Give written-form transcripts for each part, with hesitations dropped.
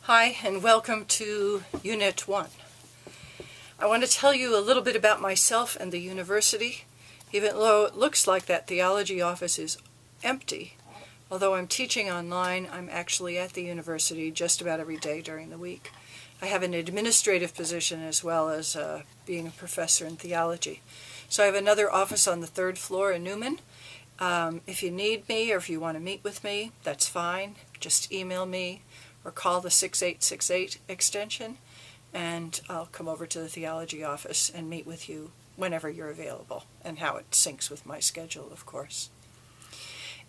Hi, and welcome to Unit 1. I want to tell you a little bit about myself and the university. Even though it looks like that theology office is empty, although I'm teaching online, I'm actually at the university just about every day during the week. I have an administrative position as well as being a professor in theology. So I have another office on the 3rd floor in Newman. If you need me or if you want to meet with me, that's fine. Just email me or call the 6868 extension, and I'll come over to the theology office and meet with you whenever you're available, and how it syncs with my schedule, of course.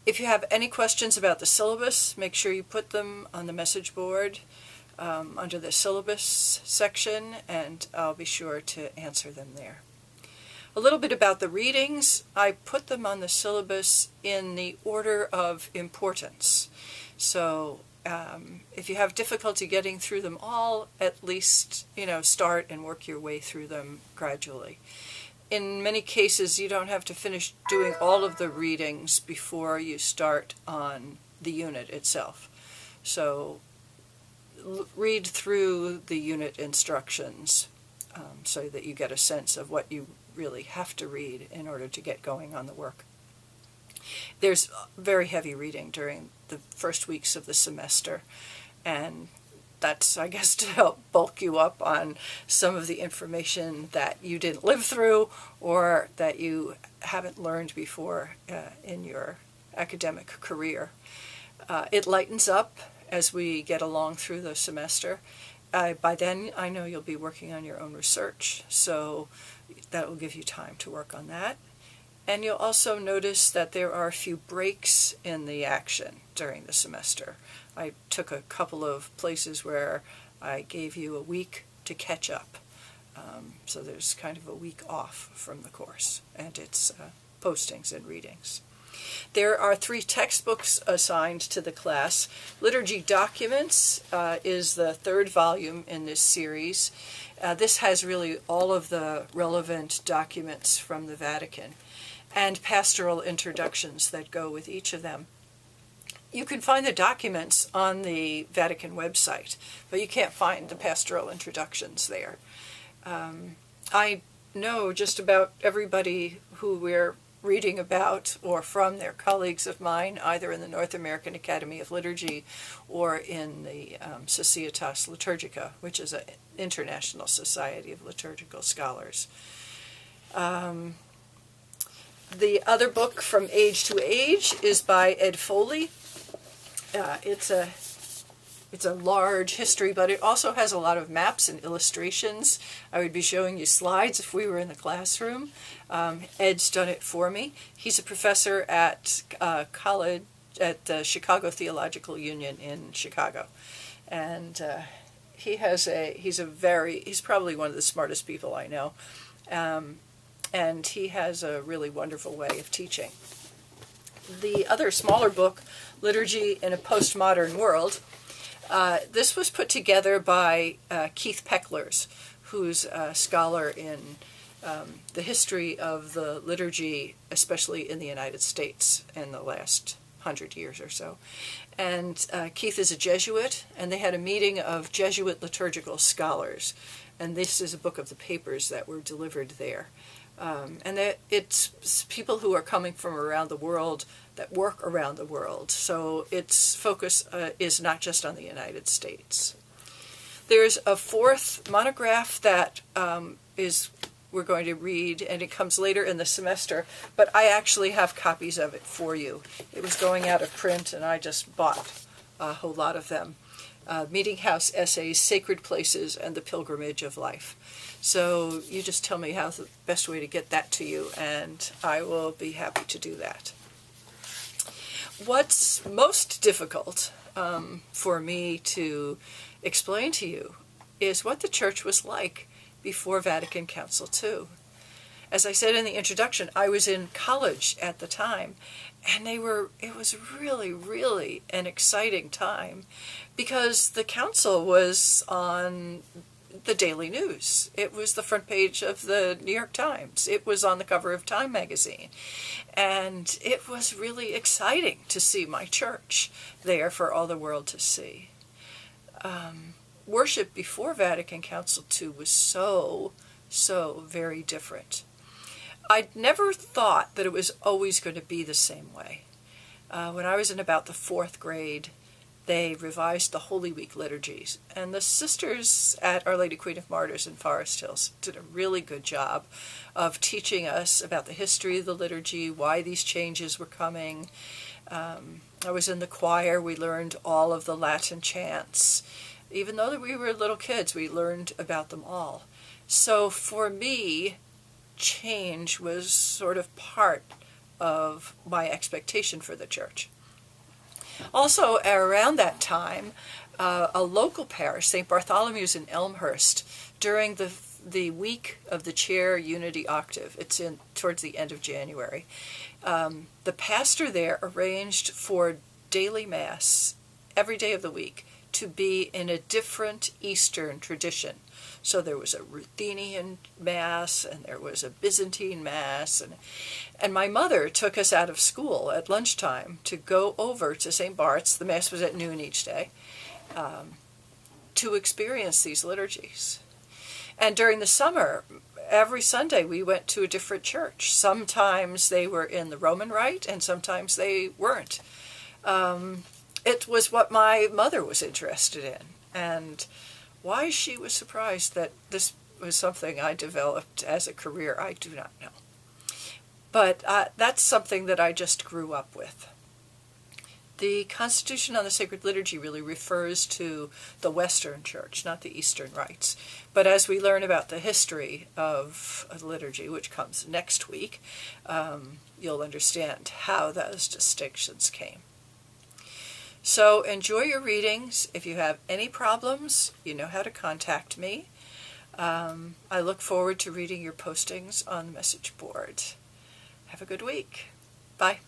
If you have any questions about the syllabus, make sure you put them on the message board under the syllabus section, and I'll be sure to answer them there. A little bit about the readings. I put them on the syllabus in the order of importance. So if you have difficulty getting through them all, at least, start and work your way through them gradually. In many cases, you don't have to finish doing all of the readings before you start on the unit itself. So read through the unit instructions so that you get a sense of what you really have to read in order to get going on the work. There's very heavy reading during the first weeks of the semester, and that's, I guess, to help bulk you up on some of the information that you didn't live through or that you haven't learned before in your academic career. It lightens up as we get along through the semester. By then, I know you'll be working on your own research, so that will give you time to work on that. And you'll also notice that there are a few breaks in the action during the semester. I took a couple of places where I gave you a week to catch up. So there's kind of a week off from the course and its postings and readings. There are 3 textbooks assigned to the class. Liturgy Documents is the 3rd volume in this series. This has really all of the relevant documents from the Vatican and pastoral introductions that go with each of them. You can find the documents on the Vatican website, but you can't find the pastoral introductions there. I know just about everybody who we're reading about or from their colleagues of mine, either in the North American Academy of Liturgy or in the Societas Liturgica, which is an international society of liturgical scholars. The other book, From Age to Age, is by Ed Foley. It's a large history, but it also has a lot of maps and illustrations. I would be showing you slides if we were in the classroom. Ed's done it for me. He's a professor at college at the Chicago Theological Union in Chicago, and he's probably one of the smartest people I know. And he has a really wonderful way of teaching. The other smaller book, Liturgy in a Postmodern World, this was put together by Keith Pecklers, who's a scholar in the history of the liturgy, especially in the United States in the last 100 years or so. And Keith is a Jesuit, and they had a meeting of Jesuit liturgical scholars. And this is a book of the papers that were delivered there. And it's people who are coming from around the world that work around the world. So its focus is not just on the United States. There's a 4th monograph that we're going to read, and it comes later in the semester, but I actually have copies of it for you. It was going out of print, and I just bought a whole lot of them. Meeting House Essays, Sacred Places, and the Pilgrimage of Life. So you just tell me how's the best way to get that to you, and I will be happy to do that. What's most difficult for me to explain to you is what the church was like before Vatican Council II. As I said in the introduction, I was in college at the time, and it was really, really an exciting time because the council was on the Daily News. It was the front page of the New York Times. It was on the cover of Time magazine. And it was really exciting to see my church there for all the world to see. worship before Vatican Council II was so very different. I'd never thought that it was always going to be the same way. When I was in about the 4th grade, they revised the Holy Week liturgies, and the sisters at Our Lady Queen of Martyrs in Forest Hills did a really good job of teaching us about the history of the liturgy, why these changes were coming. I was in the choir. We learned all of the Latin chants. Even though we were little kids, we learned about them all. So for me, change was sort of part of my expectation for the church. Also, around that time, a local parish, St. Bartholomew's in Elmhurst, during the week of the Chair Unity Octave, it's towards the end of January, the pastor there arranged for daily Mass every day of the week to be in a different Eastern tradition. So there was a Ruthenian Mass, and there was a Byzantine Mass, and my mother took us out of school at lunchtime to go over to St. Bart's, the Mass was at noon each day, to experience these liturgies. And during the summer, every Sunday we went to a different church. Sometimes they were in the Roman Rite, and sometimes they weren't. It was what my mother was interested in, and why she was surprised that this was something I developed as a career, I do not know. But that's something that I just grew up with. The Constitution on the Sacred Liturgy really refers to the Western Church, not the Eastern rites. But as we learn about the history of the liturgy, which comes next week, you'll understand how those distinctions came. So enjoy your readings. If you have any problems, you know how to contact me. I look forward to reading your postings on the message board. Have a good week. Bye.